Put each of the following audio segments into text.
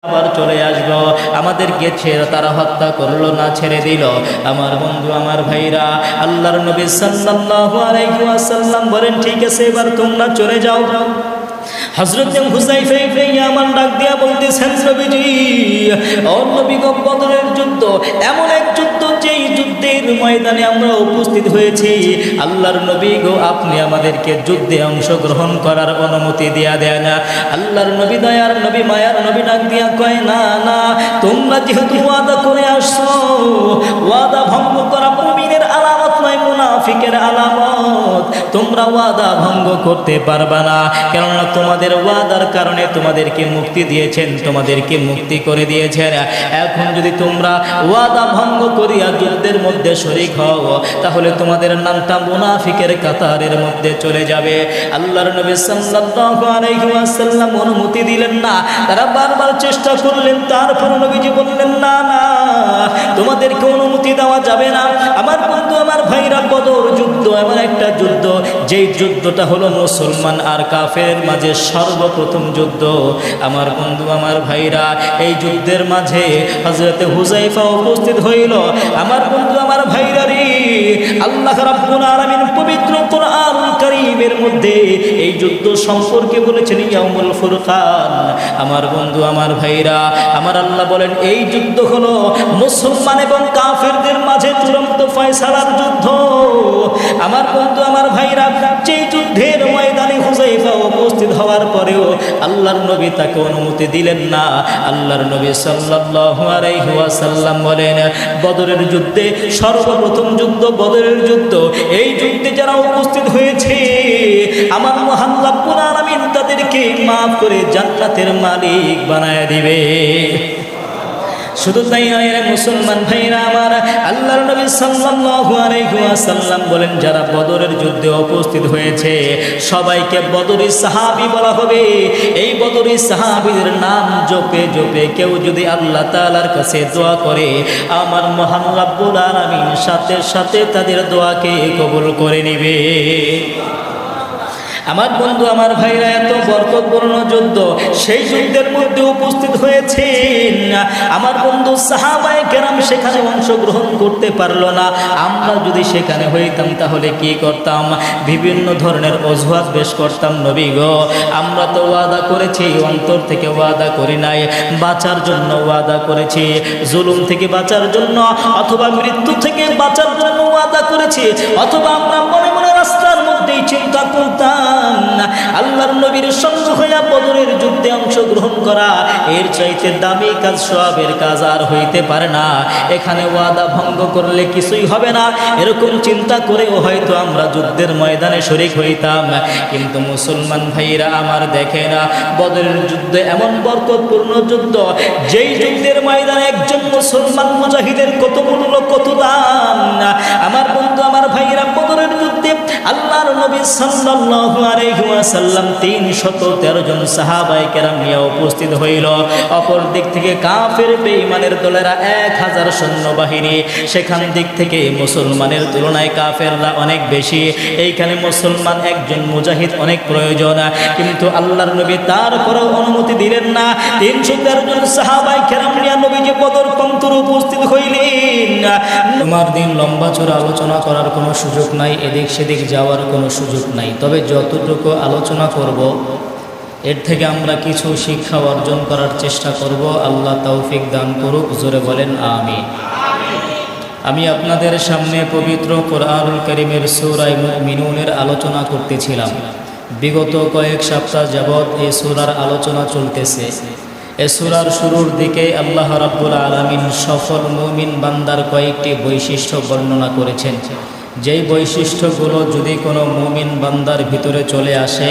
আবার চলে আসবো। আমাদেরকে ছেড়ে তারা হত্যা করলো না, ছেড়ে দিল। আমার বন্ধু, আমার ভাইরা, আল্লাহর নবী সাল্লাল্লাহু আলাইহি ওয়াসাল্লাম বলেন, ঠিক আছে এবার তোমরা চলে যাও। হযরত হুযায়ফা ইবনে ইয়ামান ডাক দিয়া বলতেছেন, নবীজি, ও নবী গো, বদরের যুদ্ধ এমন এক যুদ্ধ, যেই যুদ্ধের ময়দানে আমরা উপস্থিত হয়েছি। আল্লাহর নবী গো, আপনি আমাদেরকে যুদ্ধে অংশগ্রহণ করার অনুমতি দিয়া দেন। আল্লাহর নবী, দয়ার নবী, মায়ার নবী ডাক দিয়া কয়, না না, তোমরা যেহেতু ওয়াদা করে আসছো, ওয়াদা ভঙ্গ করা মুমিনের আলামত নয়, মুনাফিকের আলামত। তোমরা ওয়াদা ভঙ্গ করতে পারবা না, কেননা তোমাদের ওয়াদার কারণে তোমাদেরকে মুক্তি দিয়েছেন, তোমাদেরকে মুক্তি করে দিয়েছেন। এখন যদি তোমরা ওয়াদা ভঙ্গ করিয়া যুদ্ধের মধ্যে শরীক হও, তাহলে তোমাদের নামটা মুনাফিকের কাতারের মধ্যে চলে যাবে। আল্লাহর নবী সাল্লাল্লাহু আলাইহি ওয়াসাল্লাম অনুমতি দিলেন না। তারা বারবার চেষ্টা করলেন, তারপর নবীজি বললেন, না না, তোমাদেরকে অনুমতি দেওয়া যাবে না। আমার বন্ধু, আমার ভাইরা, বদর যুদ্ধ এমন একটা যুদ্ধ, যেই যুদ্ধটা হলো মুসলমান আর কাফেরের মাঝে সর্বপ্রথম যুদ্ধ। আমার বন্ধু, আমার ভাইরা, এই যুদ্ধের মাঝে হযরত হুযায়ফা উপস্থিত হইল। আমার বন্ধু, আমার ভাইরা রে, আল্লাহ রাব্বুল আলামিন পবিত্র কোরআনুল কারীমের মধ্যে এই যুদ্ধ সম্পর্কে বলেছেন ইয়াউমুল ফুরকান। আমার বন্ধু, আমার ভাইরা, আমার আল্লাহ বলেন, এই যুদ্ধ হলো মুসলমান এবং কাফেরদের মাঝে চূড়ান্ত ফয়সালার যুদ্ধ। আমার বন্ধু, আমার ভাইরা, যে যুদ্ধের ময়দানে হুযায়ফা উপস্থিত হওয়ার পরেও আল্লাহর নবী তাকে অনুমতি দিলেন না। আল্লাহর নবী সাল্লাল্লাহু আলাইহি ওয়াসাল্লাম বলেন, বদরের যুদ্ধে সর্বপ্রথম যুদ্ধ বদরের যুদ্ধ, এই যুদ্ধে যারা উপস্থিত হয়েছে, আমার মহান রব্বুল আলামিন তাদেরকে মাফ করে জান্নাতের মালিক বানায় দিবে। শুধু তাই নয় রে মুসলমান ভাইরা আমার, আল্লাহর নবী সাল্লাল্লাহু আলাইহি ওয়াসাল্লাম বলেন, যারা বদরের যুদ্ধে উপস্থিত হয়েছে সবাইকে বদরি সাহাবী বলা হবে। এই বদরি সাহাবীদের নাম জপে জপে কেউ যদি আল্লাহ তাআলার কাছে দোয়া করে, আমার মহান রব্বুল আলামিন সাথে সাথে তাদের দোয়াকে কবুল করে নেবে। আমার বন্ধু, আমার ভাইরা, এত বরকতপূর্ণ যুদ্ধ, সেই যুদ্ধের মধ্যে উপস্থিত হয়েছেন আমার বন্ধু সাহাবায়ে কেরাম, সেখানে অংশগ্রহণ করতে পারলো না। আমরা যদি সেখানে হইতাম তাহলে কি করতাম? বিভিন্ন ধরনের অজুহাত পেশ করতাম। নবী গো, আমরা তো ওয়াদা করেছি, অন্তর থেকে ওয়াদা করি নাই, বাঁচার জন্য ওয়াদা করেছি, জুলুম থেকে বাঁচার জন্য অথবা মৃত্যু থেকে বাঁচার জন্য ওয়াদা করেছি, অথবা আমরা মনে মনে রাস্তার মধ্যেই চিন্তা করতাম আল্লাহর নবীর সঙ্গ হইয়া বদরের যুদ্ধে অংশগ্রহণ করা এর চাইতে দামি কাজ, সওয়াবের কাজ আর হইতে পারে না। এখানে ওয়াদা ভঙ্গ করলে কিছুই হবে না, এরকম চিন্তা করেও হয়তো আমরা যুদ্ধের ময়দানে শরীক হইতাম। কিন্তু মুসলমান ভাইরা আমার, দেখে না, বদরের যুদ্ধ এমন বরকতপূর্ণ যুদ্ধ, যেই যুদ্ধের ময়দানে একজন মুসলমান মুজাহিদের কত মূল্য, কত দাম। আমার বন্ধু, আমার ভাইরা, বদরের যুদ্ধে আল্লাহর নবী সাল্লাল্লাহু আলাইহি ওয়াসাল্লাম 313 জন সাহাবায়ে কেরাম নিয়ে উপস্থিত হইল। অপর দিক থেকে কাফের বেঈমানের দলেরা 1000 সৈন্যবাহিনী। সেখান দিক থেকে মুসলমানের তুলনায় কাফেররা অনেক বেশি। এইখানে মুসলমান একজন মুজাহিদ অনেক প্রয়োজন, কিন্তু আল্লাহর নবী তারপরেও অনুমতি দিলেন না। 313 জন সাহাবায়ে কেরাম নিয়ে নবীজি বদর প্রান্তরে উপস্থিত হইলেন। তোমার দিন লম্বা চড়া আলোচনা করার কোনো সুযোগ নাই, এদিক সেদিক যাওয়ার কোনো সুযোগ নাই। তবে যতটুকু আলোচনা করব, এর থেকে আমরা কিছু শিক্ষা অর্জন করার চেষ্টা করব। আল্লাহ তৌফিক দান করুক, জোরে বলেন আমিন। আমি আপনাদের সামনে পবিত্র কোরআনুল কারীমের সূরা মুমিনুনের আলোচনা করতেছিলাম। বিগত কয়েক সপ্তাহ যাবৎ এই সূরার আলোচনা চলতেছে। এই সূরার শুরুর দিকে আল্লাহ রাব্বুল আলামিন সফল মুমিন বান্দার কয়েকটি বৈশিষ্ট্য বর্ণনা করেছেন। যেই বৈশিষ্ট্যগুলো যদি কোনো মুমিন বান্দার ভিতরে চলে আসে,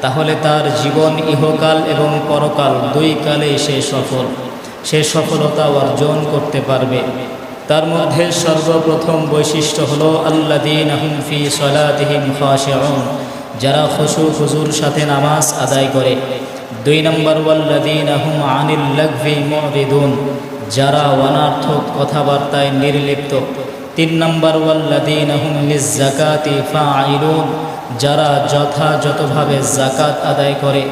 তাহলে তার জীবন ইহকাল এবং পরকাল দুই কালেই সে সফলতা অর্জন করতে পারবে। তার মধ্যে সর্বপ্রথম বৈশিষ্ট্য হলো আল্লাযীনা হুম ফী সালাতিহিম খাশিউন, যারা খুশু খুজুর সাথে নামাজ আদায় করে। 2 নম্বর ওয়াল্লাযীনা হুম আনিল লাগভি মুরিদুন, যারা অনর্থক কথাবার্তায় নির্লিপ্ত। 3 নম্বর ওয়াল্লাযীনা হুম লিয-যাকাতি ফাঈলুন, যারা যথাযথভাবে যাকাত আদায় করে।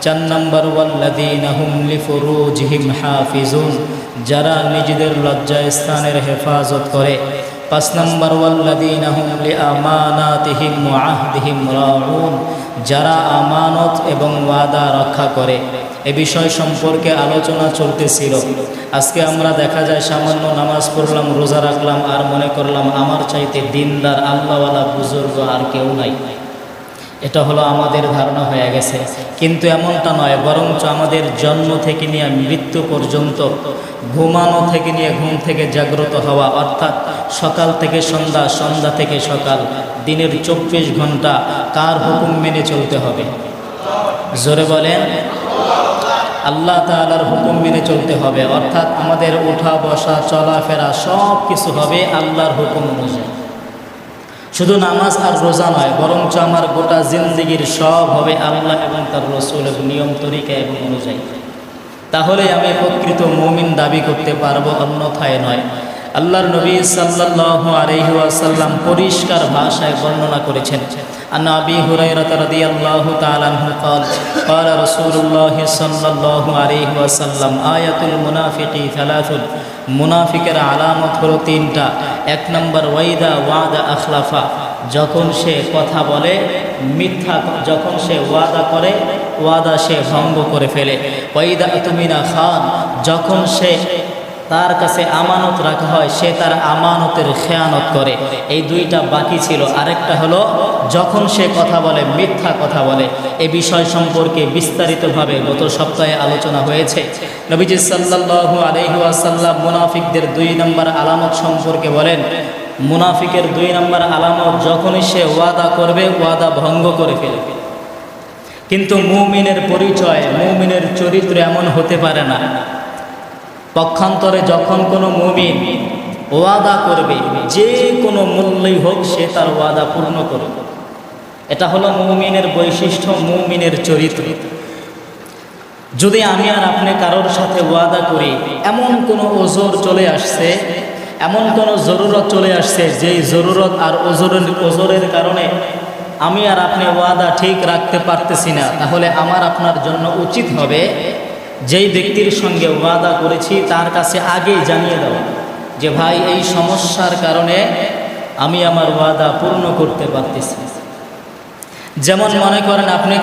4 নম্বর ওয়াল্লাযীনা হুম লিফুরুজিহিম হাফিজুন, যারা নিজেদের লজ্জাস্থানের হেফাজত করে। 5 নম্বর ওয়াল্লাযীনা হুম লিআমানাতিহিম ওয়া আহদিহিম রাউন, যারা আমানত এবং ওয়াদা রক্ষা করে। এ বিষয় সম্পর্কে আলোচনা চলতেছিল। আজকে আমরা দেখা যায় সামান্য নামাজ পড়লাম, রোজা রাখলাম, আর মনে করলাম আমার চাইতে দিনদার আল্লাহওয়ালা বুজুর্গ আর কেউ নাই। এটা হলো আমাদের ধারণা হয়ে গেছে, কিন্তু এমনটা নয়। বরঞ্চ আমাদের জন্ম থেকে নিয়ে মৃত্যু পর্যন্ত, ঘুমানো থেকে নিয়ে ঘুম থেকে জাগ্রত হওয়া, অর্থাৎ সকাল থেকে সন্ধ্যা, সন্ধ্যা থেকে সকাল, দিনের 24 ঘন্টা কার হুকুম মেনে চলতে হবে? জোরে বলেন, আল্লাহ তাআলার হুকুম মেনে চলতে হবে। অর্থাৎ আমাদের ওঠা বসা চলাফেরা সব কিছু হবে আল্লাহর হুকুম অনুযায়ী। শুধু নামাজ আর রোজা নয়, বরঞ্চ আমার গোটা জিন্দেগির সব হবে আল্লাহ এবং তার রাসূলের নিয়ম তরিকা এবং অনুযায়ী। তাহলে আমি প্রকৃত মুমিন দাবি করতে পারবো, অন্যথায় নয়। আল্লাহর নবী সাল্লাল্লাহু আলাইহি ওয়াসাল্লাম পরিষ্কার ভাষায় বর্ণনা করেছেন। আন আবি হুরায়রা রাদিয়াল্লাহু তাআলা আনহু قال قال رسول الله صلى الله عليه وسلم আয়াতুল মুনাফিকি সালাসুন, মুনাফিকের আলামত হলো 3টা। 1 নম্বর ওয়াইদা ওয়াদা আখলাফা, যখন সে কথা বলে মিথ্যা, যখন সে ওয়াদা করে ওয়াদা সে ভঙ্গ করে ফেলে। ওয়াইদা তুমিনা খান, যখন সে তার কাছে আমানত রাখা হয় সে তার আমানতের খেয়ানত করে। এই 2টা বাকি ছিল। আরেকটা হলো যখন সে কথা বলে মিথ্যা কথা বলে। এই বিষয় সম্পর্কে বিস্তারিতভাবে গত সপ্তাহে আলোচনা হয়েছে। নবীজি সাল্লাল্লাহু আলাইহি ওয়াসাল্লাম মুনাফিকদের 2 নম্বর আলামত সম্পর্কে বলেন, মুনাফিকের 2 নম্বর আলামত, যখনই সে ওয়াদা করবে ওয়াদা ভঙ্গ করে ফেলবে। কিন্তু মুমিনের পরিচয়, মুমিনের চরিত্র এমন হতে পারে না। পক্ষান্তরে যখন কোনো মুমিন ওয়াদা করবে, যে কোনো মূল্যই হোক সে তার ওয়াদা পূর্ণ করবে। এটা হলো মুমিনের বৈশিষ্ট্য, মুমিনের চরিত্র। যদি আমি আর আপনি কারোর সাথে ওয়াদা করি, এমন কোনো ওজর চলে আসছে, এমন কোনো জরুরত চলে আসছে, যেই জরুরত আর ওজরের কারণে আমি আর আপনি ওয়াদা ঠিক রাখতে পারতেছি না, তাহলে আমার আপনার জন্য উচিত হবে যেই ব্যক্তির সঙ্গে ওয়াদা করেছি তার কাছে আগে জানিয়ে দেওয়া যে ভাই এই সমস্যার কারণে আমি আমার ওয়াদা পূর্ণ করতে পারতেছি। যেমন মনে করেন আপনি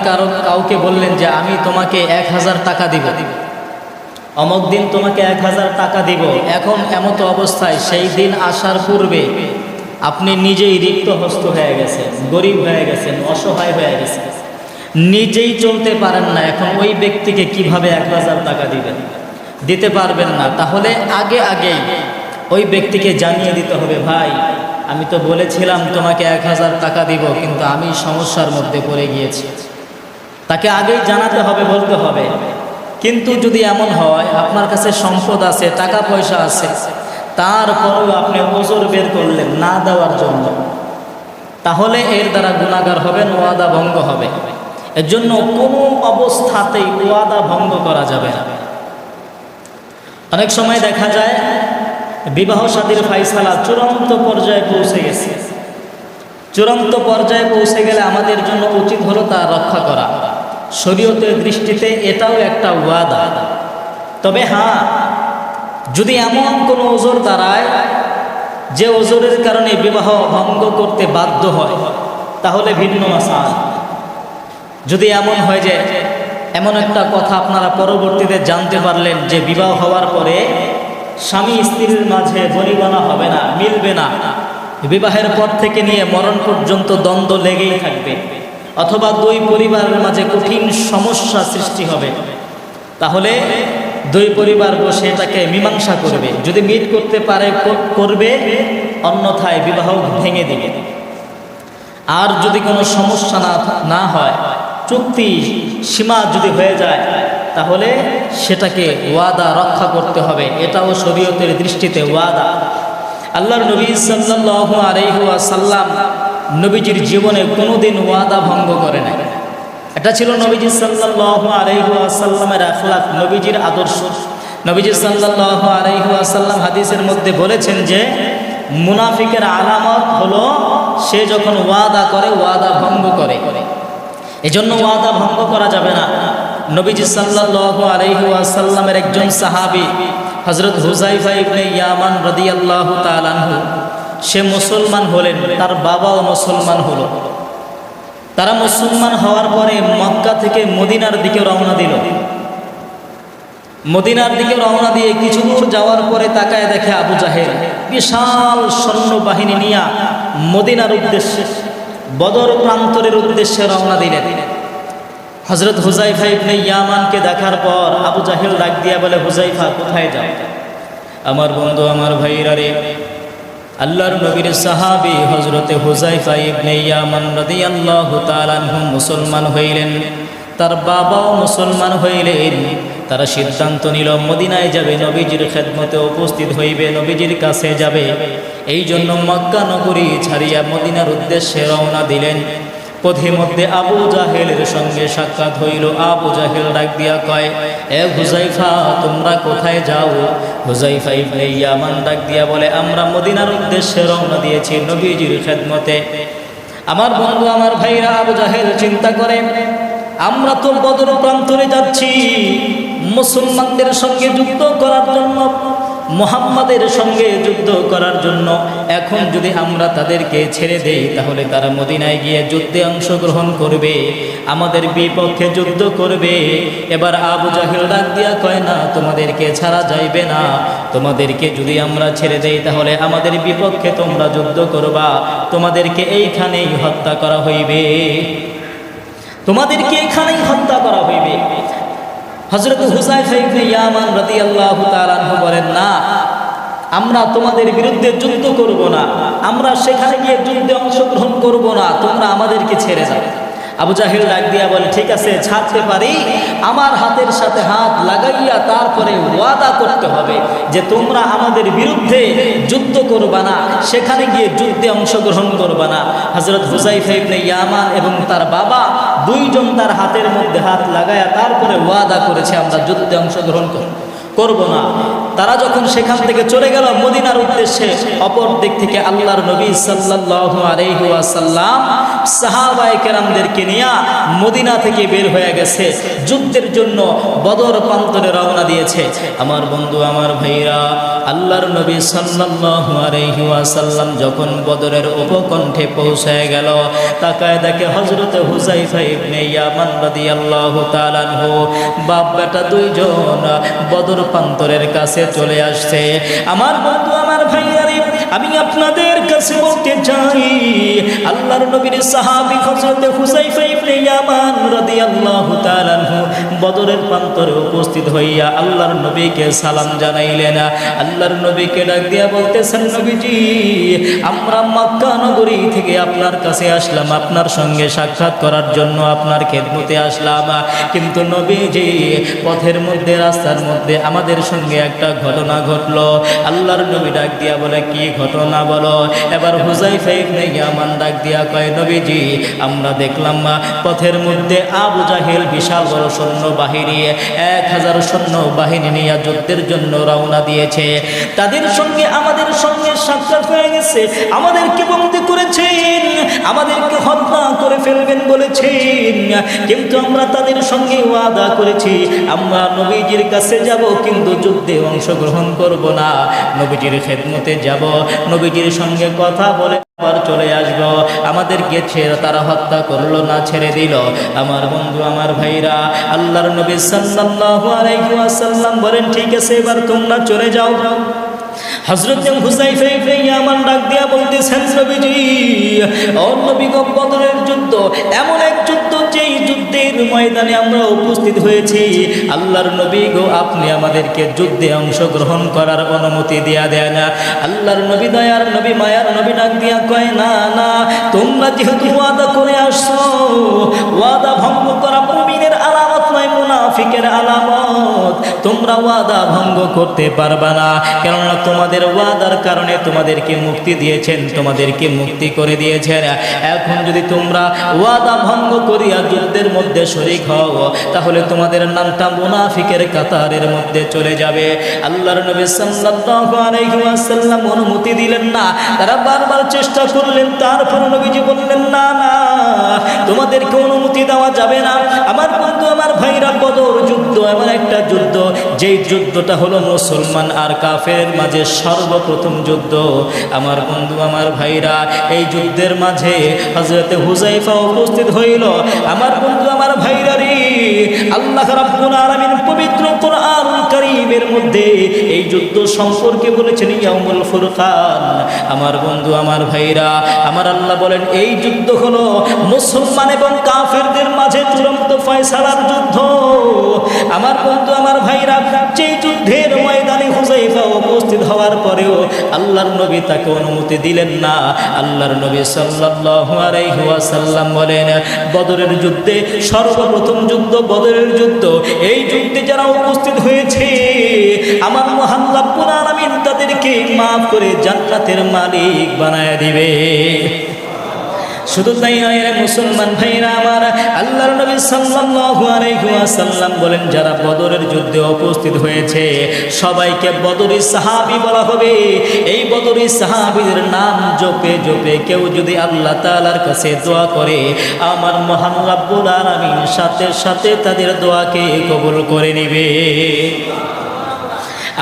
কাউকে বললেন যে আমি তোমাকে 1000 টাকা দিব, অমুক দিন তোমাকে 1000 টাকা দিব। এখন এমতো অবস্থায় সেই দিন আসার পূর্বে আপনি নিজেই রিক্ত হস্ত হয়ে গেছেন, গরিব হয়ে গেছেন, অসহায় হয়ে গেছেন, নিজেই চলতে পারেন না। এখন ওই ব্যক্তিকে কিভাবে 1000 টাকা দিবেন? দিতে পারবেন না। তাহলে আগেই ওই ব্যক্তিকে জানিয়ে দিতে হবে, ভাই আমি তো বলেছিলাম তোমাকে 1000 টাকা দিব, কিন্তু আমি সমস্যার মধ্যে পড়ে গিয়েছি। তাকে আগেই জানাতে হবে, বলতে হবে। কিন্তু যদি এমন হয় আপনার কাছে সম্পদ আছে, টাকা পয়সা আছে, তারপরেও আপনি ওজর বের করলেন না দেওয়ার জন্য, তাহলে এর দ্বারা গুনাহগার হবেন, ওয়াদা ভঙ্গ হবে। এর জন্য কোনো অবস্থাতেই ওয়াদা ভঙ্গ করা যাবে না। অনেক সময় দেখা যায় বিবাহ শাদীর ফাইসালা চূড়ান্ত পর্যায়ে পৌঁছে গেছে। চূড়ান্ত পর্যায়ে পৌঁছে গেলে আমাদের জন্য উচিত হলো তা রক্ষা করা। শরীয়তের দৃষ্টিতে এটাও একটা ওয়াদা। তবে হ্যাঁ, যদি এমন কোনো ওজর দাঁড়ায় যে ওজরের কারণে বিবাহ ভঙ্গ করতে বাধ্য হয়, তাহলে ভিন্ন মাসাল। যদি এমন হয় যে এমন একটা কথা আপনারা পরবর্তীতে জানতে পারলেন যে বিবাহ হওয়ার পরে স্বামী স্ত্রীর মাঝে বনিবনা হবে না, মিলবে না, বিবাহের পর থেকে নিয়ে মরণ পর্যন্ত দ্বন্দ্ব লেগেই থাকবে, অথবা 2 পরিবারের মাঝে কঠিন সমস্যা সৃষ্টি হবে, তাহলে 2 পরিবার বসে এটাকে মীমাংসা করবে। যদি মিট করতে পারে করবে, অন্যথায় বিবাহ ভেঙে দিবে। আর যদি কোনো সমস্যা না হয়, চুক্তি সীমা যদি হয়ে যায়, তাহলে সেটাকে ওয়াদা রক্ষা করতে হবে। এটাও শরীয়তের দৃষ্টিতে ওয়াদা। আল্লাহর নবী সাল্লাল্লাহু আলাইহি ওয়াসাল্লাম নবীজির জীবনে কোনোদিন ওয়াদা ভঙ্গ করে নাই। এটা ছিল নবীজি সাল্লাল্লাহু আলাইহি ওয়াসাল্লামের আখলাক, নবীজির আদর্শ। নবীজি সাল্লাল্লাহু আলাইহি ওয়াসাল্লাম হাদিসের মধ্যে বলেছেন যে মুনাফিকের আলামত হলো সে যখন ওয়াদা করে ওয়াদা ভঙ্গ করে। এজন্য ওয়াদা ভঙ্গ করা যাবে না। নবীজি সাল্লাল্লাহু আলাইহি ওয়াসাল্লামের একজন সাহাবী হযরত হুযায়ফা ইবনে ইয়ামান রাদিয়াল্লাহু তাআলা আনহু, সে মুসলমান হলেন, তার বাবাও মুসলমান হলো। তারা মুসলমান হওয়ার পরে মক্কা থেকে মদিনার দিকে রওনা দিল। মদিনার দিকে রওনা দিয়ে কিছু দূর যাওয়ার পরে তাকায় দেখে আবু জাহেল বিশাল সৈন্যবাহিনী নিয়ে মদিনার উদ্দেশ্যে, বদর প্রান্তরের উদ্দেশ্যে রওনা দিলেন। হযরত হুযায়ফা ইবনে ইয়ামানকে দেখার পর আবু জাহেল ডাক দিয়া বলে, হুযায়ফা কোথায় যাও? আমার বন্ধু, আমার ভাইরা রে, আল্লাহর নবীর সাহাবী হযরতে হুযায়ফা ইবনে ইয়ামান রাদিয়াল্লাহু তাআলা আনহু মুসলমান হইলেন, তার বাবাও মুসলমান হইলেন। তারা সিদ্ধান্ত নিল মদিনায় যাবে, নবীজির খেদমতে উপস্থিত হইবে, নবীজির কাছে যাবে। এই জন্য মক্কা নগরী ছাড়িয়া মদিনার উদ্দেশ্যে রওনা দিলেন। পথে মধ্যে আবু জাহেলের সঙ্গে সাক্ষাৎ হইল। আবু জাহেল ডাক দিয়া কয়, এ হুযায়ফা, তোমরা কোথায় যাও? হুযায়ফা ইবনে ইয়ামান ডাক দিয়া বলে, আমরা মদিনার উদ্দেশ্যে রওনা দিয়েছি নবীজির খেদমতে। আমার বন্ধু, আমার ভাইরা, আবু জাহেল চিন্তা করে, আমরা তো বদর প্রান্তরে যাচ্ছি মুসলমানদের সঙ্গে যুদ্ধ করার জন্য, মুহাম্মাদের সঙ্গে যুদ্ধ করার জন্য। এখন যদি আমরা তাদেরকে ছেড়ে দেই তাহলে তারা মদিনায় গিয়ে যুদ্ধে অংশগ্রহণ করবে, আমাদের বিপক্ষে যুদ্ধ করবে। এবার আবু জাহেল ডাক দিয়া কয়, না, তোমাদেরকে ছাড়া যাইবে না। তোমাদেরকে যদি আমরা ছেড়ে দেই তাহলে আমাদের বিপক্ষে তোমরা যুদ্ধ করবা, তোমাদেরকে এইখানেই হত্যা করা হইবে, তোমাদেরকে এখানেই হত্যা করা হইবে। হযরত হুযায়ফা ইবনে ইয়ামান রাদিয়াল্লাহু তাআলা আনহু বলেন, না, আমরা তোমাদের বিরুদ্ধে যুদ্ধ করব না, আমরা সেখানে গিয়ে যুদ্ধে অংশগ্রহণ করব না, তোমরা আমাদেরকে ছেড়ে যাও। আবু জাহেল ডাক দিয়া বলে, ঠিক আছে, ছাড়তে পারি। আমার হাতের সাথে হাত লাগাইয়া তারপরে ওয়াদা করতে হবে যে তোমরা আমাদের বিরুদ্ধে যুদ্ধ করবা না, সেখানে গিয়ে যুদ্ধে অংশগ্রহণ করবা না। হযরত হুযায়ফা ইবনে ইয়ামান এবং তার বাবা দুইজন তার হাতের মধ্যে হাত লাগাইয়া তারপরে ওয়াদা করেছে, আমরা যুদ্ধে অংশগ্রহণ করব না। তারা যখন সেখান থেকে চলে গেল মদিনার উদ্দেশ্যে, অপর দিক থেকে আল্লাহর নবী সাল্লাল্লাহু আলাইহি ওয়াসাল্লাম সাহাবায়ে কেরামদেরকে নিয়ে মদিনা থেকে বের হয়ে গেছে, যুদ্ধের জন্য বদর প্রান্তরে রওনা দিয়েছে। আমার বন্ধু, আমার ভাইরা, আল্লাহর নবী সাল্লাল্লাহু আলাইহি ওয়াসাল্লাম যখন বদরের উপকণ্ঠে পৌঁছায় গেল, তাকায় দেখে হযরত হুযায়ফা ইবনে ইয়ামান রাদিয়াল্লাহু তাআলা আনহু বাপ বেটা দুইজন বদর প্রান্তরের কাছে চলে আসছে। আমার বন্ধু, আমার ভাইরা, আমি আপনাদের কাছে বলতে চাই, আল্লাহর নবীর সাহাবী হযরত হুযায়ফা ইবনে ইয়ামান রাদিয়াল্লাহু তাআলা আনহু বদরের প্রান্তরে উপস্থিত হইয়া আল্লাহর নবীকে সালাম জানাইলেন। আল্লাহর নবীকে ডাক দিয়া বলতেছেন, নবীজি, আমরা মক্কা নগরী থেকে আপনার কাছে আসলাম, আপনার সঙ্গে সাক্ষাৎ করার জন্য আপনার খেদমতে আসলাম। কিন্তু নবীজি, পথের মধ্যে, রাস্তার মধ্যে আমাদের সঙ্গে একটা ঘটনা ঘটলো। আল্লাহর নবী ডাক দিয়া বলে, কি ঘটনা বলো? এবার হুযায়ফা ইবনে ইয়ামান ডাক দিয়া কয়, নবীজি, আমরা দেখলাম পথের মধ্যে আবু জাহেল বিশাল বড় সৈন্য বাহিনী 1000 সৈন্য বাহিনী নিয়ে যুদ্ধের জন্য রওনা দিয়েছে। তাদের সঙ্গে আমাদের সঙ্গে সাক্ষাৎ হয়ে গেছে, আমাদেরকে বন্দী করেছেন, আমাদেরকে হত্যা করে ফেলবেন বলেছেন। কিন্তু আমরা তাদের সঙ্গে ওয়াদা করেছি, আমরা নবীজির কাছে যাব, কিন্তু যুদ্ধে অংশগ্রহণ করব না, নবীজির খেদমতে যাব, নবীজির সঙ্গে কথা বলে আবার চলে আসব। আমাদেরকে ছেড়ে তারা হত্যা করলো না, ছেড়ে দিল। আমার বন্ধু, আমার ভাইরা, আল্লাহর নবী সাল্লাল্লাহু আলাইহি ওয়াসাল্লাম বলেন, ঠিক আছে, এবার তোমরা চলে যাও। হযরত হুযায়ফা ইবনে ইয়ামান ডাক দিয়া বলতেছেন, নবীজি, ও নবী গো, বদরের যুদ্ধ এমন এক যুদ্ধ, যেই যুদ্ধের ময়দানে আমরা উপস্থিত হয়েছি। আল্লাহর নবী গো, আপনি আমাদেরকে যুদ্ধে অংশগ্রহণ করার অনুমতি দিয়া দেন। আল্লাহর নবী, দয়ার নবী, মায়ার নবী ডাক দিয়া কয়, না না, তোমরা যেহেতু ওয়াদা করে আসছো, ওয়াদা ভঙ্গ করা মুমিনের আলামত নয়, মুনাফিকের আলামত। তোমরা ওয়াদা ভঙ্গ করতে পারবা না, কেননা তোমাদের ওয়াদার কারণে তোমাদেরকে মুক্তি দিয়েছেন, তোমাদেরকে মুক্তি করে দিয়েছেন। এখন যদি তোমরা ওয়াদা ভঙ্গ করিয়া যুদ্ধের মধ্যে শরীক হও, তাহলে তোমাদের নামটা মুনাফিকের কাতারের মধ্যে চলে যাবে। আল্লাহর নবী সাল্লাল্লাহু আলাইহি ওয়াসাল্লাম অনুমতি দিলেন না। তারা বারবার চেষ্টা করলেন, তারপর নবীজি বললেন, না না, তোমাদেরকে অনুমতি দেওয়া যাবে না। আমার বন্ধু আমার ভাইরা, বদর যুদ্ধ এমন একটা যুদ্ধ, যেই যুদ্ধটা হলো মুসলমান আর কাফের মাঝে সর্বপ্রথম যুদ্ধ। আমার বন্ধু আমার ভাইরা, এই যুদ্ধের মাঝে হযরতে হুযায়ফা উপস্থিত হইল। আমার বন্ধু আমার ভাইরা রে, আল্লাহ রাব্বুল আলামিন পবিত্র কোরআনুল কারীমের মধ্যে এই যুদ্ধ সম্পর্কে বলেছেন ইয়াউমুল ফুরকান। আমার বন্ধু আমার ভাইরা, আমার আল্লাহ বলেন এই যুদ্ধ হলো মুসলমান এবং কাফেরদের মাঝে চূড়ান্ত ফয়সালার যুদ্ধ। আমার বন্ধু আমার ভাইরা, যেই যুদ্ধের ময়দানে হুযায়ফা উপস্থিত হওয়ার পরেও আল্লাহর নবী তাকে অনুমতি দিলেন না। আল্লাহর নবী সাল্লাল্লাহু আলাইহি ওয়াসাল্লাম বলেন, বদরের যুদ্ধে সর্বপ্রথম যুদ্ধ বদরের যুদ্ধ, এই যুদ্ধে যারা উপস্থিত হয়েছে আমার মহান রব্বুল আলামিন তাদেরকে মাফ করে জান্নাতের মালিক বানায় দিবে। শুধু তাই নয় রে মুসলমান ভাইরা আমার, আল্লাহর নবী সাল্লাল্লাহু আলাইহি ওয়াসাল্লাম বলেন, যারা বদরের যুদ্ধে উপস্থিত হয়েছে সবাইকে বদরি সাহাবী বলা হবে। এই বদরি সাহাবীদের নাম জপে জপে কেউ যদি আল্লাহ তাআলার কাছে দোয়া করে, আমার মহান রব্বুল আলামিন সাথে সাথে তাদের দোয়াকে কবুল করে নেবে।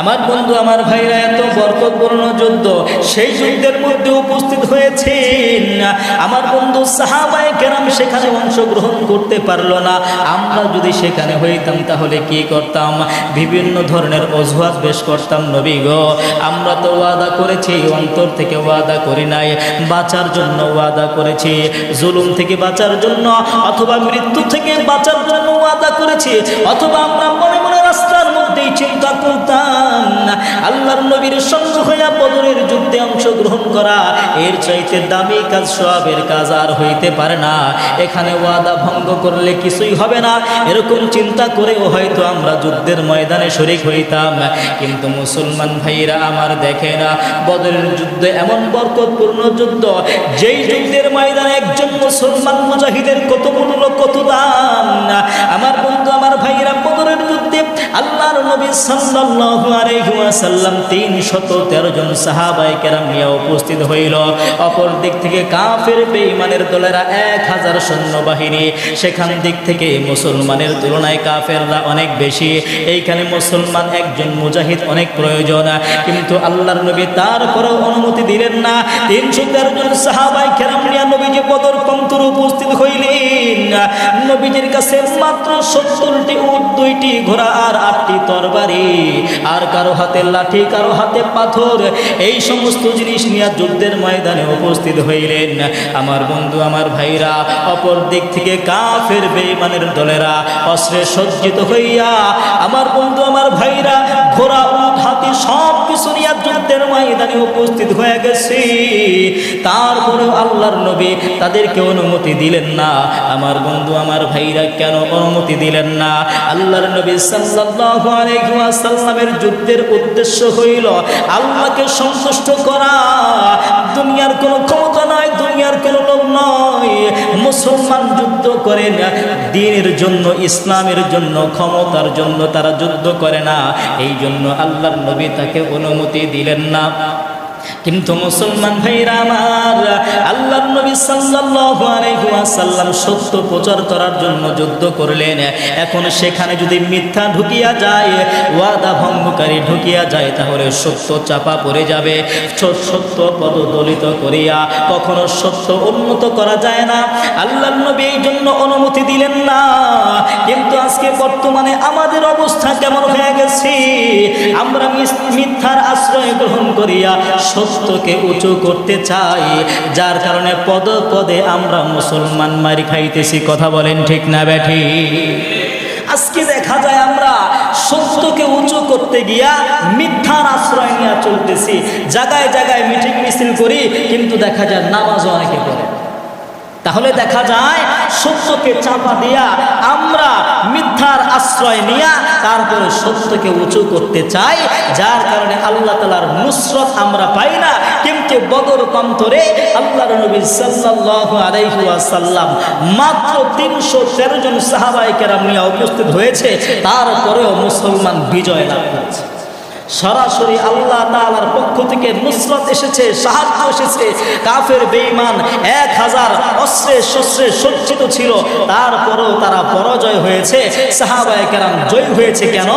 আমার বন্ধু আমার ভাইরা, এত বরকতপূর্ণ যুদ্ধ, সেই যুদ্ধের মধ্যে উপস্থিত হয়েছেন আমার বন্ধু সাহাবায়ে কেরাম, সেখানে অংশগ্রহণ করতে পারলো না। আমরা যদি সেখানে হইতাম তাহলে কি করতাম? বিভিন্ন ধরনের অজুহাত পেশ করতাম। নবী গো, আমরা তো ওয়াদা করেছি, অন্তর থেকে ওয়াদা করি নাই, বাঁচার জন্য ওয়াদা করেছি, জুলুম থেকে বাঁচার জন্য অথবা মৃত্যু থেকে বাঁচার জন্য ওয়াদা করেছি, অথবা আমরা মনে মনে রাস্তার মধ্যেই চিন্তা করতাম আল্লাহর নবীর সঙ্গে হইয়া বদরের যুদ্ধে অংশগ্রহণ করা এর চাইতে দামি কাজ, সওয়াবের কাজ আর হইতে পারে না। এখানে ওয়াদা ভঙ্গ করলে কিছুই হবে না, এরকম চিন্তা করেও হয়তো আমরা যুদ্ধের ময়দানে শরীক হইতাম। কিন্তু মুসলমান ভাইরা আমার, দেখে না বদরের যুদ্ধ এমন বরকতপূর্ণ যুদ্ধ, যেই যুদ্ধের ময়দানে একজন মুসলমান মুজাহিদের কত মূল্য, কত দাম। আমার বন্ধু আমার ভাইরা, বদরের যুদ্ধে আল্লাহর নবী সাল্লাল্লাহু আলাইহি ওয়াসাল্লাম 313 জন সাহাবায়ে কেরাম নিয়ে উপস্থিত হইল। অপর দিক থেকে কাফের বেঈমানের দলেরা 1000 সৈন্যবাহিনী, সেখান দিক থেকে মুসলমানের তুলনায় কাফেররা অনেক বেশি। এইখানে মুসলমান একজন মুজাহিদ অনেক প্রয়োজন, কিন্তু আল্লাহর নবী তারপরেও অনুমতি দিলেন না। 313 জন সাহাবায়ে কেরাম নিয়ে নবীজি বদর প্রান্তরে উপস্থিত হইলেন। নবীজির কাছে মাত্র 70টি উট, 2টি ঘোড়া আর 8টি তরবারি, আর কারো হাতে লাঠি, কারো হাতে পাথর, এই সমস্ত জিনিস নিয়ে যুদ্ধের ময়দানে উপস্থিত হইলেন। আমার বন্ধু আমার ভাইরা, অপর দিক থেকে কাফের বেঈমানের দলেরা অস্ত্রে সজ্জিত হইয়া আমার বন্ধু আমার ভাইরা ঘোড়া, উট, হাতি সব কিছু নিয়ে যুদ্ধের ময়দানে উপস্থিত হয়ে গেছে। তারপরেও আল্লাহর নবী তাদেরকে অনুমতি দিলেন না। আমার বন্ধু আমার ভাইরা, কেন অনুমতি দিলেন না? আল্লাহর নবী সাল্লাল্লাহু আলাইহি ওয়াসাল্লামের যুদ্ধের উদ্দেশ্য হইল আল্লাহকে সন্তুষ্ট করা। দুনিয়ার কোনো ক্ষমতা নয়, দুনিয়ার কোনো লোভ নয়। মুসলমান যুদ্ধ করে না দ্বীনের জন্য, ইসলামের জন্য, ক্ষমতার জন্য তারা যুদ্ধ করে না। এই জন্য আল্লাহর নবী তাকে অনুমতি দিলেন না। কিন্তু মুসলমান ভাইরা আমার, আল্লাহর নবী সাল্লাল্লাহু আলাইহি ওয়াসাল্লাম সত্য প্রচার করার জন্য যুদ্ধ করলেন। এখন সেখানে যদি মিথ্যা ঢুকিয়া যায়, ওয়াদা ভঙ্গকারী ঢুকিয়া যায়, তাহলে সত্য চাপা পড়ে যাবে। সত্য পদদলিত করিয়া কখনো সত্য উন্নত করা যায় না। আল্লাহর নবী এই জন্য অনুমতি দিলেন না। কিন্তু আজকে বর্তমানে আমাদের অবস্থা কেমন হয়ে গেছে? আমরা মিথ্যার আশ্রয় গ্রহণ করিয়া সত্যকে উঁচু করতে চাই, যার কারণে পদে পদে আমরা মুসলমান মারি খাইতেছি। কথা বলেন ঠিক না বেঠি? আজকে দেখা যায় আমরা সত্যকে উঁচু করতে গিয়া মিথ্যার আশ্রয় নিয়ে চলতেছি। জায়গায় জায়গায় মিটিং মিছিল করি, কিন্তু দেখা যায় নামাজও অনেকে পড়ে। তাহলে দেখা যায় সত্যকে চাপা দিয়া আমরা মিথ্যার আশ্রয় নিয়া তারপরে সত্যকে উঁচু করতে চাই, যার কারণে আল্লাহ তাআলার নুসরত আমরা পাই না। কিন্তু বদর প্রান্তরে আল্লাহর নবী সাল্লাল্লাহু আলাইহি ওয়াসাল্লাম মাত্র 313 জন সাহাবায়ে কেরাম নিয়ে উপস্থিত হয়েছে, তারপরেও মুসলমান বিজয় লাভ করেছে। সরাসরি আল্লাহ তাআলার পক্ষ থেকে নুসরত এসেছে, সাহায্য এসেছে। কাফের বেঈমান 1000 অস্ত্রে শস্ত্রে সজ্জিত ছিল, তারপরেও তারা পরাজয় হয়েছে, সাহাবায়ে কেরাম জয় হয়েছে। কেন?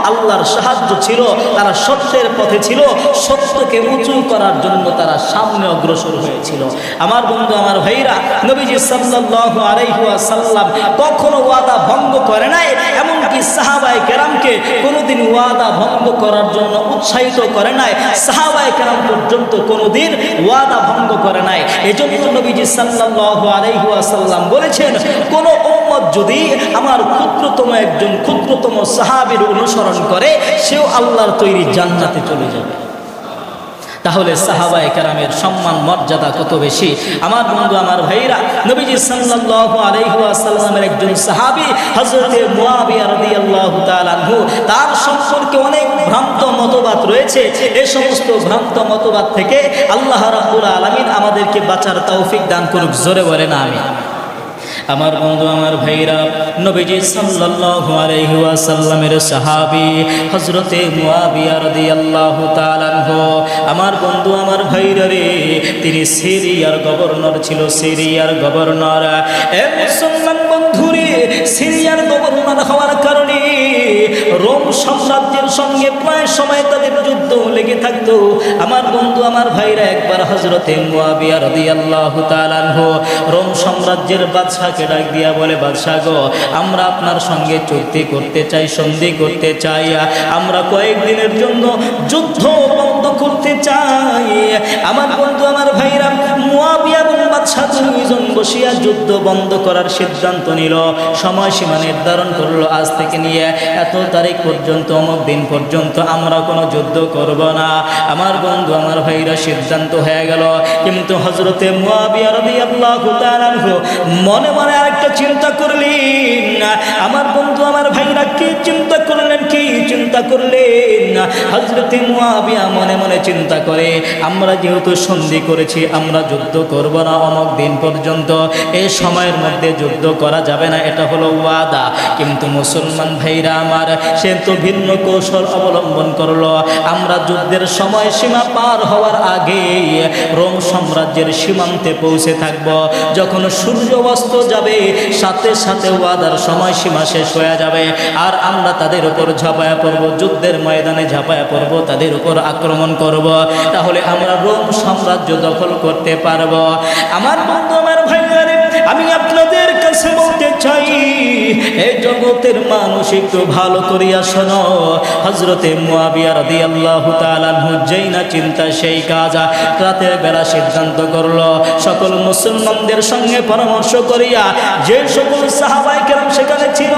আল্লাহর সাহায্য ছিল, তারা সত্যের পথে ছিল, সত্যকে উঁচু করার জন্য তারা সামনে অগ্রসর হয়েছিল। আমার বন্ধু, আমার ভাইরা, নবীজি সাল্লাল্লাহু আলাইহি ওয়াসাল্লাম কখনো ওয়াদা ভঙ্গ করে নাই, এমনকি সাহাবায়ে কেরামকে কোনোদিন ওয়াদা ভঙ্গ করার জন্য উৎসাহিত করে নাই। সাহাবায়ে কেরাম পর্যন্ত কোনোদিন ওয়াদা ভঙ্গ করে নাই। এজন্য নবীজি সাল্লাল্লাহু আলাইহি ওয়াসাল্লাম বলেছেন, কোন উম্মত যদি আমার ক্ষুদ্রতম সাহাবীর অনুসরণ করে, সেও আল্লাহর তৈরি জান্নাতে চলে যাবে। তাহলে সাহাবায়ে কেরামের সম্মান মর্যাদা কত বেশি। আমার বন্ধু, আমার ভাইরা, নবীজি সাল্লাল্লাহু আলাইহি ওয়াসাল্লামের একজন সাহাবী হযরতে মুয়াবিয়া রাদিয়াল্লাহু তাআলা আনহু, তার সম্পর্কে অনেক ভ্রান্ত মতবাদ রয়েছে। এই সমস্ত ভ্রান্ত মতবাদ থেকে আল্লাহ রাব্বুল আলামিন আমাদেরকে বাঁচার তৌফিক দান করুক। জোরে বলেন আমিন। আমার বন্ধু, আমার ভাইরা, নবীজি সাল্লাল্লাহু আলাইহি ওয়াসাল্লামের সাহাবী হযরতে মুয়াবিয়া রাদিয়াল্লাহু তাআলা আনহু, আমার বন্ধু, আমার ভাইরা রে, তিনি সিরিয়ার গভর্নর ছিল। সিরিয়ার গভর্নর, এ মুসলমান বন্ধুরে, সিরিয়ার গভর্নর হওয়ার কারণে রোম সাম্রাজ্যের সঙ্গে প্রায় সময় তাদের যুদ্ধ লেগে থাকতো। আমার বন্ধু, আমার ভাইরা, একবার হযরতে মুয়াবিয়া রাদিয়াল্লাহু তাআলা আনহু রোম সাম্রাজ্যের বাদশাকে ডাক দিয়া বলে, বাদশা গো, আমরা আপনার সঙ্গে চুক্তি করতে চাই, সন্ধি করতে চাই, আমরা কয়েকদিনের জন্য যুদ্ধ বন্ধ করতে চাই। আমার বন্ধু, আমার ভাইরা, মুয়াবিয়া এবং বাদশা দুইজন বসিয়া যুদ্ধ বন্ধ করার সিদ্ধান্ত নিল। সময়সীমা নির্ধারণ করলো, আজ থেকে নিয়ে এত তারিখ পর্যন্ত, অমুক দিন পর্যন্ত আমরা কোনো যুদ্ধ করব না। আমার বন্ধু, আমার ভাইরা, সিদ্ধান্ত হয়ে গেল। কিন্তু হযরতে মুয়াবিয়া রাদিয়াল্লাহু তাআলা আনহু মনে মনে আরেকটা চিন্তা করলেন। আমার বন্ধু, আমার ভাইরা, কি চিন্তা করলেন? কি চিন্তা করলেন? হযরতে মুয়াবিয়া মনে মনে চিন্তা করে, আমরা যেহেতু সন্ধি করেছি, আমরা যুদ্ধ করব না অমুক দিন পর্যন্ত, এই সময়ের মধ্যে যুদ্ধ করা যাবে না, এটা হলো ওয়াদা। কিন্তু মুসলমান ভাইরা আমার, সে তো ভিন্ন কৌশল অবলম্বন করলো। আমরা যুদ্ধের সময় সীমা পার হওয়ার আগে রোম সাম্রাজ্যের সীমান্তে পৌঁছে থাকব। যখন সূর্য অস্ত যাবে, সাথে সাথে ওয়াদার সময়সীমা শেষ হয়ে যাবে, আর আমরা তাদের উপর ঝাঁপায়া পড়ব, যুদ্ধের ময়দানে ঝাঁপায়া পড়ব, তাদের উপর আক্রমণ করব। তাহলে আমরা রোম সাম্রাজ্য দখল করতে পারব। আমার বন্ধু, আমার ভাইয়ারে, আমি আপনাদের কাছে বলতে চাই, এই জগতের মানুষ একটু ভালো করিয়া শোনো। হযরতে মুয়াবিয়া রাদিয়াল্লাহু তাআলা আনহু যেই না চিন্তা সেই কাজ, রাতের বেলা সিদ্ধান্ত করলো, সকল মুসলমানদের সঙ্গে পরামর্শ করিয়া যে সকল সাহাবায়ে কেরাম সেখানে ছিল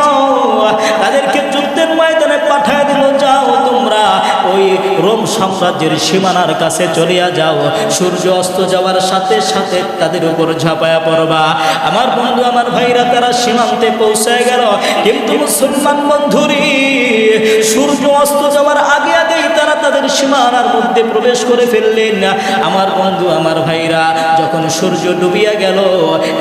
তাদেরকে যুদ্ধের ময়দানে পাঠিয়ে দিল, যাও তোমরা ওই রোম সাম্রাজ্যের সীমানার কাছে চলিয়া যাও, সূর্য অস্ত যাওয়ার সাথে সাথে তাদের উপর ঝাঁপায়া পড়বা। আমার বন্ধু, আমার ভাইরা, তারা সীমান্তে পৌঁছে গেল। কিন্তু মুসলমান বন্ধুরি, সূর্য অস্ত যাওয়ার আগে আগেই তারা তাদের সীমানার মধ্যে প্রবেশ করে ফেললেন। আমার বন্ধু, আমার ভাইরা, যখন সূর্য ডুবিয়া গেল,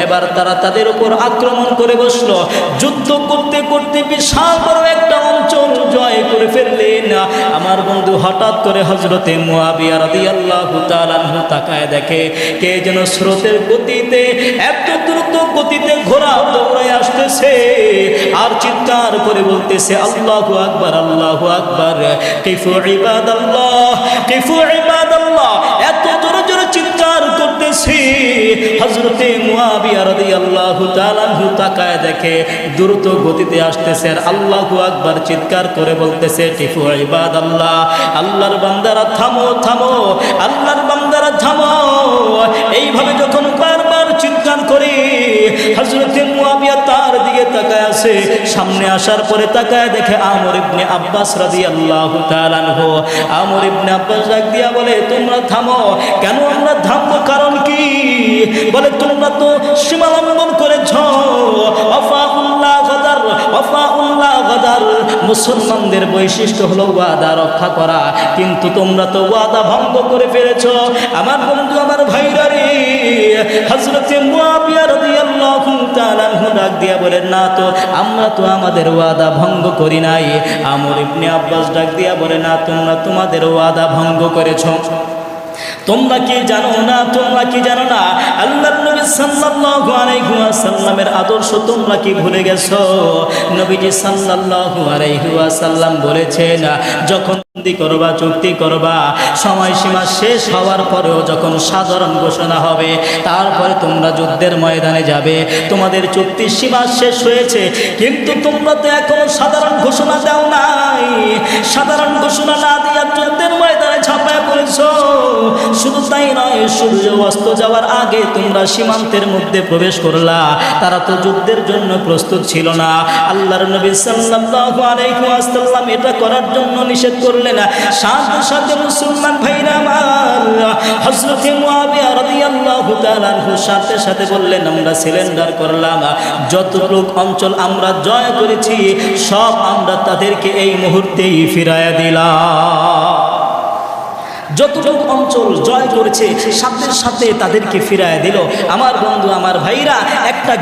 এবার তারা তাদের উপর আক্রমণ করে বসলো। যুদ্ধ করতে করতে বিশাল বড় একটা অঞ্চল জয় করে ফেললেন। আমার বন্ধু, হঠাৎ করে হযরতে মুয়াবিয়া রাদিয়াল্লাহু তাআলা আনহু তাকায় দেখে, কে যেন স্রোতের গতিতে, এত দ্রুত গতিতে ঘোড়া দৌড়ায় আসতেছে, আর চিৎকার করে বলতেছে, আল্লাহু আকবার, আল্লাহু আকবার, কিফু ইবাদাল্লাহ, কিফু ইবাদাল্লাহ। এত জোরে জোরে চিৎকার করতেছে। হযরতে মুয়াবিয়া রাদিয়াল্লাহু তাআলা আনহু তাকায় দেখে দ্রুত গতিতে আসতেছে, আর আল্লাহু আকবার চিৎকার করে বলতেছে, কিফু ইবাদাল্লাহ, আল্লাহর বান্দারা থামো, থামো, আল্লাহর বান্দারা থামো। এইভাবে যখন বারবার চিৎকার করে হযরতে মুয়াবিয়া তার দিকে তাকায় আছে, সামনে আসার পরে তাকায় দেখে আমর ইবনে আব্বাস রাদিয়াল্লাহু তাআলা আনহু। আমর ইবনে আব্বাস ডাক দিয়া বলে, তোমরা থামো। কেন আমরা থামবো? কারণ কি? বলে, তোমরা তো সীমা লঙ্ঘন করেছ। ওয়াফাউল্লাহ গাদার, ওয়াফাউল্লাহ ওয়াদার মুসলমানদের বৈশিষ্ট্য হলো ওয়াদা রক্ষা করা, কিন্তু তোমরা তো ওয়াদা ভঙ্গ করে ফেলেছো। আমার বন্ধু আমার ভাইরা রে, হযরত মুআবিয়া রাদিয়াল্লাহু তাআলা আনহু ডাক দিয়া বলেন, না তো আমরা তো আমাদের ওয়াদা ভঙ্গ করি নাই। আমর ইবনে আব্বাস ডাক দিয়া বলে, না তোমরা তোমাদের ওয়াদা ভঙ্গ করেছো। তোমরা কি জানো না, তোমরা কি জানো না আল্লাহর নবী সাল্লাল্লাহু আলাইহি ওয়াসাল্লামের আদর্শ তোমরা কি ভুলে গেছো? নবীজি সাল্লাল্লাহু আলাইহি ওয়াসাল্লাম বলেছেন, যখন সন্ধি করবা, চুক্তি করবা, সময়সীমা শেষ হওয়ার পরেও যখন সাধারণ ঘোষণা হবে, তারপরে তোমরা যুদ্ধের ময়দানে যাবে। তোমাদের চুক্তির সীমা শেষ হয়েছে, কিন্তু তোমরা তো এখনো সাধারণ ঘোষণা দাও নাই। সাধারণ ঘোষণা না দিয়া যুদ্ধের ময়দানে ঝাঁপায় পড়েছো। শুধু তাই নয়, সূর্য অস্ত যাওয়ার আগে তোমরা সীমান্তের মধ্যে প্রবেশ করলা। তারা তো যুদ্ধের জন্য প্রস্তুত ছিল না। আল্লাহর নবী সাল্লাল্লাহু আলাইহি ওয়াসাল্লাম এটা করার জন্য নিষেধ করলেন। সাথে সাথে মুসলমান ভাইরা আমার, হযরত মুআবিয়া রাদিয়াল্লাহু তাআলা আনহু সাথে সাথে বললেন, আমরা সিলিন্ডার করলাম। যতটুকু অঞ্চল আমরা জয় করেছি সব আমরা তাদেরকে এই মুহূর্তেই ফিরাইয়া দিলাম। যতটুকু অঞ্চল জয় করেছে সাথে সাথে তাদেরকে ফিরায় দিল। আমার বন্ধু আমার ভাইরা, একটা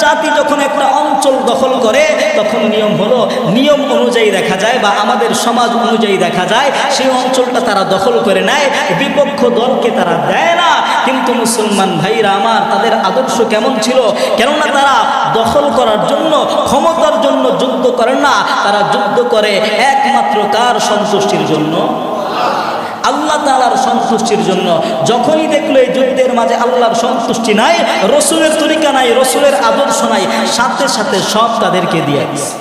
জাতি যখন একটা অঞ্চল দখল করে তখন নিয়ম হলো, নিয়ম অনুযায়ী দেখা যায় বা আমাদের সমাজ অনুযায়ী দেখা যায় সেই অঞ্চলটা তারা দখল করে নেয়, বিপক্ষ দলকে তারা দেয় না। কিন্তু মুসলমান ভাইরা আমার, তাদের আদর্শ কেমন ছিল? কেননা তারা দখল করার জন্য, ক্ষমতার জন্য যুদ্ধ করে না, তারা যুদ্ধ করে একমাত্র কার সন্তুষ্টির জন্য? আল্লাহ তাআলার সন্তুষ্টির জন্য। যখনই দেখলো এই যুদ্ধের মাঝে আল্লাহর সন্তুষ্টি নাই, রসুলের তরিকা নাই, রসুলের আদর্শ নাই, সাথে সাথে সব তাদেরকে দিয়ে দিছে।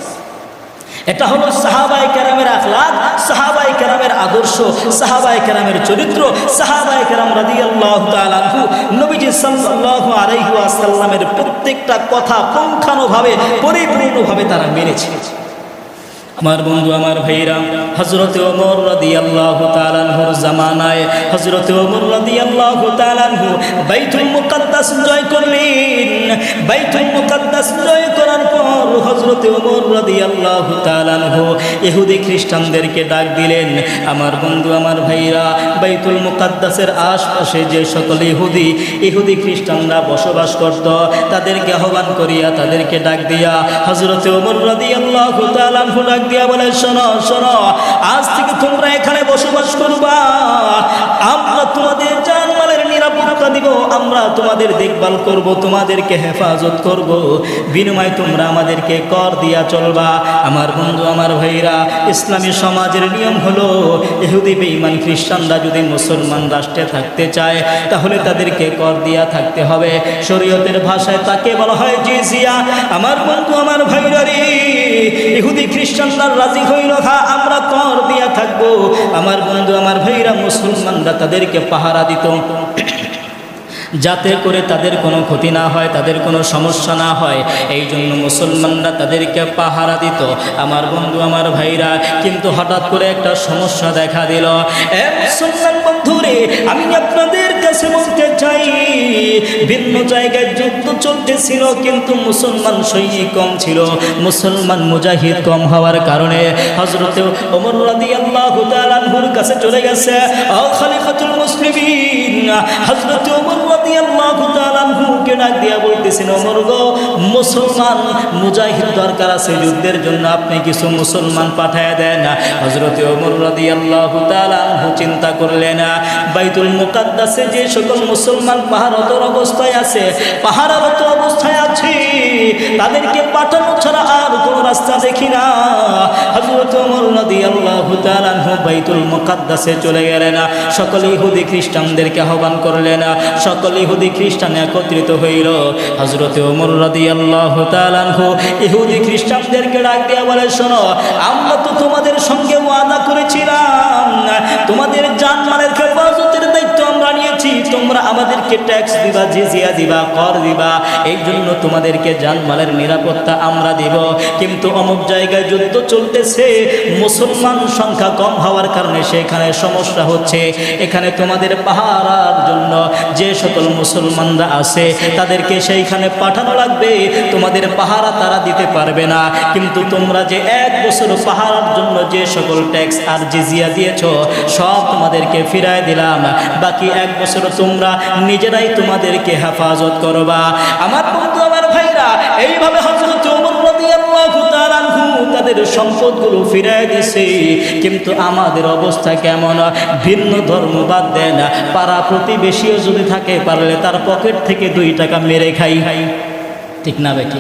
এটা হলো সাহাবায়ে কেরামের আখলাক, সাহাবায়ে কেরামের আদর্শ, সাহাবায়ে কেরামের চরিত্র। সাহাবায়ে কেরাম রাদিয়াল্লাহু তাআলা আনহু নবীজি সাল্লাল্লাহু আলাইহি ওয়াসাল্লামের প্রত্যেকটা কথা পুঙ্খানুভাবে, পরিপূর্ণভাবে তারা মেনেছে। আমার বন্ধু আমার ভাইরা, হযরত ওমর রাদিয়াল্লাহু তাআলা আনহুর জামানায় হযরত ওমর রাদিয়াল্লাহু তাআলা আনহু বাইতুল মুকাদ্দাস জয় করলেন। বাইতুল মুকাদ্দাস জয় করার পর হযরত ওমর রাদিয়াল্লাহু তাআলা আনহু ইহুদি খ্রিস্টানদেরকে ডাক দিলেন। আমার বন্ধু আমার ভাইরা, বাইতুল মুকাদ্দাসের আশপাশে যে সকল ইহুদি খ্রিস্টানরা বসবাস করত, তাদেরকে আহ্বান করিয়া, তাদেরকে ডাক দিয়া হযরত ওমর রাদিয়াল্লাহু তাআলা আনহু ডাক দিয়া বলে, শোনো শোনো, আজ থেকে তোমরা এখানে বসবাস করবা, আমরা তোমাদের জানমালের নিরাপত্তা দিব, আমরা তোমাদের দেখভাল করব, তোমাদেরকে হেফাজত করব, বিনিময়ে তোমরা আমাদেরকে কর দিয়া চলবা। আমার বন্ধু আমার ভাইরা, ইসলামী সমাজের নিয়ম হলো, ইহুদি বেঈমান খ্রিস্টানরা যদি মুসলমান রাষ্ট্রে থাকতে চায় তাহলে তাদেরকে কর দিয়া থাকতে হবে। শরীয়তের ভাষায় তাকে বলা হয় জিজিয়া। আমার বন্ধু আমার ভাইরা রে, ইহুদি খ্রিস্টানরা রাজি হইল, আমরা কর দিয়া থাকবো। আমার বন্ধু আমার ভাইরা, মুসলমানরা তাদেরকে পাহারা দিত যাতে করে তাদের কোনো ক্ষতি না হয়, তাদের কোনো সমস্যা না হয়, এই জন্য মুসলমানরা তাদেরকে পাহারা দিত। আমার বন্ধু আমার ভাইরা, কিন্তু হঠাৎ করে একটা সমস্যা দেখা দিল। মুসলমান বন্ধুরে, আমি আপনাদের কাছে বলতে চাই, ভিন্ন জায়গায় যুদ্ধ চলতেছিল, কিন্তু মুসলমান সৈনিক কম ছিল, মুসলমান মুজাহিদ কম হওয়ার কারণে হযরত ওমর রাদিয়াল্লাহু তাআলা আনহুর কাছে চলে গেছে, ও খলিফাতুল মুসলিমিন, হযরত ওমর রাদিয়াল্লাহু তাআলা আনহুকে ডাক দিয়া বলতেছেন, ওমর গো, মুসলমান মুজাহিদ দরকার আছে যুদ্ধের জন্য, আপনি কিছু মুসলমান পাঠায় দেন। হযরত ওমর রাদিয়াল্লাহু তাআলা আনহু চিন্তা করলেন, বাইতুল মুকাদ্দাসে যে সকল মুসলমান পাহারারত অবস্থায় আছে, তাদেরকে পাঠানো ছাড়া আর কোনো রাস্তা দেখি না। হযরত ওমর রাদিয়াল্লাহু তাআলা আনহু বাইতুল মুকাদ্দাসে চলে গেলেন, সকল ইহুদি খ্রিস্টানদেরকে আহ্বান করলেন, সকল ইহুদি খ্রিস্টান একত্রিত হইল। হযরত ওমর রাদিয়াল্লাহু তাআলা আনহু ইহুদি খ্রিস্টানদেরকে ডাক দিয়া বলে, শোনো, আমরা তো তোমাদের সঙ্গে ওয়াদা করেছিলাম, তোমাদের জানমালের হেফাজতের দায়িত্ব আমরা নিয়েছি, তোমরা আমার আমাদেরকে ট্যাক্স দিবা, জিজিয়া দিবা, কর দিবা, এই জন্য তোমাদেরকে জানমালের নিরাপত্তা আমরা দিব। কিন্তু অমুক জায়গায় যুদ্ধ চলতেছে, মুসলমান সংখ্যা কম হওয়ার কারণে সেখানে সমস্যা হচ্ছে, এখানে তোমাদের পাহারার জন্য যে সকল মুসলমানরা আছে তাদেরকে সেইখানে পাঠানো লাগবে, তোমাদের পাহারা তারা দিতে পারবে না। কিন্তু তোমরা যে 1 বছর পাহারার জন্য যে সকল ট্যাক্স আর জিজিয়া দিয়েছো সব তোমাদেরকে ফিরায় দিলাম, বাকি 1 বছর তোমরা নিজেরাই তোমাদেরকে হেফাজত করবা। আমার বন্ধু, আমার ভাইরা, এইভাবে হযরত ওমর রাদিয়াল্লাহু তাআলা আনহু তাদের সম্পদগুলো ফিরায় দিছে। কিন্তু আমাদের অবস্থা কেমন? ভিন্ন ধর্ম বাদ দেন, পাড়া প্রতিবেশীও যদি থাকে পারলে তার পকেট থেকে 2 টাকা মেরে খাই, ঠিক না বেটি?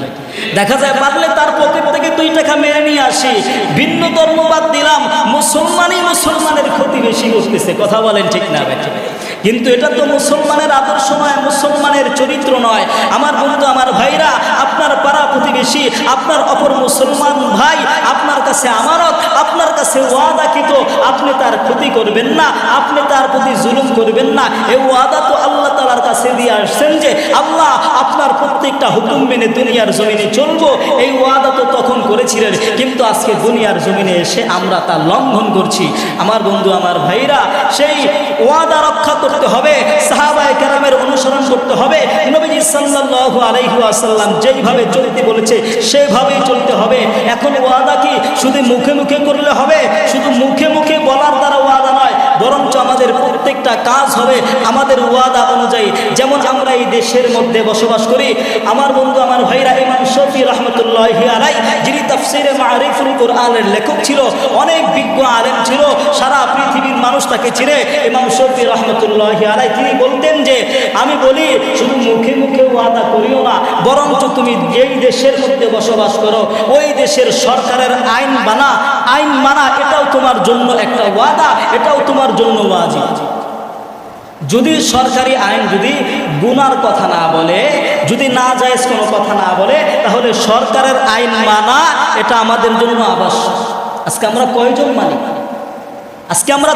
দেখা যায় পারলে তার পকেট থেকে 2 টাকা মেরে নিয়ে আসি। ভিন্ন ধর্ম বাদ দিলাম, মুসলমানই মুসলমানের ক্ষতি বেশি করতেছে, কথা বলেন ঠিক না বেটি? কিন্তু এটা তো মুসলমানের আদর্শ নয়, মুসলমানের চরিত্র নয়। আমার বন্ধু, আমার ভাইরা, আপনার পাড়া প্রতিবেশী, আপনার অপর মুসলমান ভাই আপনার কাছে আমানত, আপনার কাছে ওয়াদাকৃত, আপনি তার ক্ষতি করবেন না, আপনি তার প্রতি জুলুম করবেন না। এই ওয়াদা তো আল্লাহ তাআলার কাছে দিয়ে আসছেন যে আল্লাহ আপনার প্রত্যেকটা হুকুম মেনে দুনিয়ার জমিনে চলবো, এই ওয়াদা তো তখন করেছিলেন। কিন্তু আজকে দুনিয়ার জমিনে এসে আমরা তা লঙ্ঘন করছি। আমার বন্ধু, আমার ভাইরা, সেই ওয়াদা রক্ষা করতে হবে, সাহাবায়ে কেরামের অনুসরণ করতে হবে। নবীজি সাল্লাল্লাহু আলাইহি ওয়াসাল্লাম যেইভাবে চলতে বলেছে সেভাবেই চলতে হবে। এখন ওয়াদা কি শুধু মুখে মুখে করলে হবে? শুধু মুখে মুখে বলার দ্বারা ওয়াদা নয়, বরঞ্চ আমাদের প্রত্যেকটা কাজ হবে আমাদের ওয়াদা অনুযায়ী। যেমন আমরা এই দেশের মধ্যে বসবাস করি, আমার বন্ধু, আমার ভাইরা, ইমাম শফি রাহমাতুল্লাহি আলাইহি, যিনি তাফসীরে মারিফুল কোরআনের লেখক ছিল, অনেক বিজ্ঞ আলেম ছিল, সারা পৃথিবীর মানুষ তাকে চিনে। ইমাম শফি রাহমাতুল্লাহি আলাইহি তিনি বলতেন যে আমি বলি শুধু মুখে মুখে ওয়াদা করিও না, বরঞ্চ তুমি যেই দেশের মধ্যে বসবাস করো ওই দেশের সরকারের আইন মানা এটাও তোমার জন্য একটা ওয়াদা, এটাও তোমার জন্য ওয়াজিব। যদি সরকারি আইন যদি গুনার কথা না বলে, যদি না জায়েজ কোনো কথা না বলে, তাহলে সরকারের আইন মানা এটা আমাদের জন্য আবশ্যক। আজকে আমরা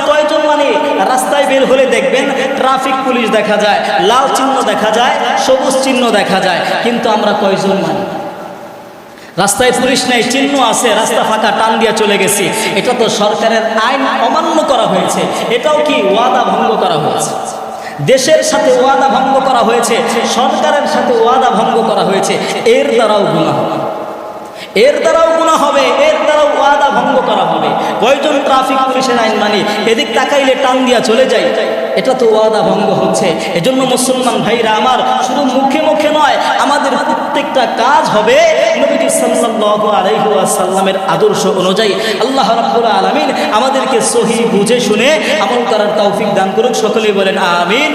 কয়জন মানি? রাস্তায় বের হলে দেখবেন ট্রাফিক পুলিশ দেখা যায়, লাল চিহ্ন দেখা যায়, সবুজ চিহ্ন দেখা যায়, কিন্তু আমরা কয়জন মানি? রাস্তায় পুলিশ নাই, চিহ্ন আছে, রাস্তা ফাঁকা, টান দিয়ে চলে গেছি। এটা তো সরকারের আইন অমান্য করা হয়েছে, এটাও কি ওয়াদা ভঙ্গ করা হয়েছে। দেশের সাথে ওয়াদা ভঙ্গ করা হয়েছে, সরকারের সাথে ওয়াদা ভঙ্গ করা হয়েছে, এর দ্বারাও গুনাহ হবে, এর দ্বারাও ওয়াদা ভঙ্গ করা হবে। কয়জন ট্রাফিক পুলিশের আইন মানি, এদিক তাকাইলে টান দিয়া চলে যায়, এটা তো ওয়াদা ভঙ্গ হচ্ছে। এজন্য মুসলমান ভাইরা আমার, শুধু মুখে মুখে নয়, আমাদের প্রত্যেকটা কাজ হবে নবীজি সাল্লাল্লাহু আলাইহি ওয়াসাল্লামের আদর্শ অনুযায়ী। আল্লাহ রাব্বুল আলামিন আমাদেরকে সহি বুঝে শুনে আমল করার তৌফিক দান করুন। সকলেই বলেন আমিন।